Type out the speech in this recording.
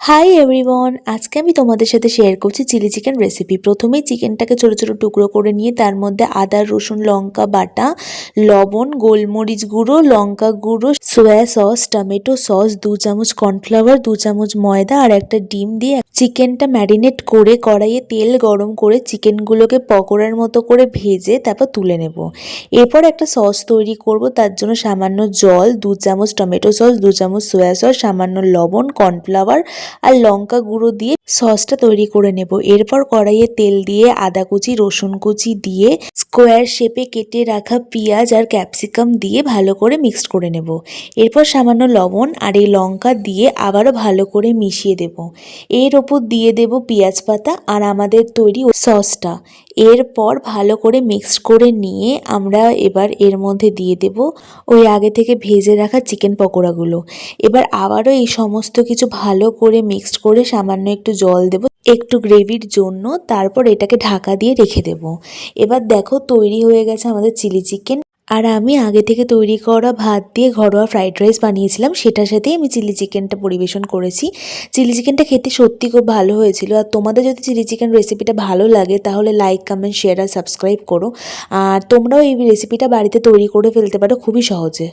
Hi everyone, আজকে আমি তোমাদের সাথে শেয়ার করছি চিলি চিকেন রেসিপি। প্রথমেই চিকেনটাকে ছোট ছোট টুকরো করে নিয়ে তার মধ্যে আদা রসুন লঙ্কা বাটা, লবণ, গোলমরিচ গুঁড়ো, লঙ্কা গুঁড়ো, সয়া সস, টমেটো সস, 2 চামচ কর্নফ্লাওয়ার, 2 চামচ ময়দা আর একটা ডিম দিয়ে চিকেনটা ম্যারিনেট করে কড়াইয়ে তেল গরম করে চিকেনগুলোকে পকোড়ার মতো করে ভেজে তারপর তুলে নেব। এরপর একটা সস তৈরি করব, তার জন্য সামান্য জল, 2 চামচ টমেটো সস, 2 চামচ সয়া সস, সামান্য লবণ, কর্নফ্লাওয়ার আর লঙ্কা গুঁড়ো দিয়ে সসটা তৈরি করে নেব। এরপর কড়াইয়ে তেল দিয়ে আদা কুচি রসুন কুচি দিয়ে স্কোয়ার শেপে কেটে রাখা পেঁয়াজ আর ক্যাপসিকাম দিয়ে ভালো করে মিক্সড করে নেব। এরপর সামান্য লবণ আর এই লঙ্কা দিয়ে আবারও ভালো করে মিশিয়ে দেব। এর ওপর দিয়ে দেব পেঁয়াজ পাতা আর আমাদের তৈরি সসটা। এরপর ভালো করে মিক্সড করে নিয়ে আমরা এবার এর মধ্যে দিয়ে দেব ওই আগে থেকে ভেজে রাখা চিকেন পকোড়াগুলো। এবার আবারও এই সমস্ত কিছু ভালো করে মিক্সড করে সামান্য একটু জল দেব একটু গ্রেভির জন্য, তারপর এটাকে ঢাকা দিয়ে রেখে দেব। এবার দেখো তৈরি হয়ে গেছে আমাদের চিলি চিকেন। আর আমি আগে থেকে তৈরি করা ভাত দিয়ে ঘরোয়া ফ্রাইড রাইস বানিয়েছিলাম, সেটার সাথেই আমি চিলি চিকেনটা পরিবেশন করেছি। চিলি চিকেনটা খেতে সত্যি খুব ভালো হয়েছিল। আর তোমাদের যদি চিলি চিকেন রেসিপিটা ভালো লাগে তাহলে লাইক কমেন্ট শেয়ার আর সাবস্ক্রাইব করো। আর তোমরাও এই রেসিপিটা বাড়িতে তৈরি করে ফেলতে পারো খুবই সহজে।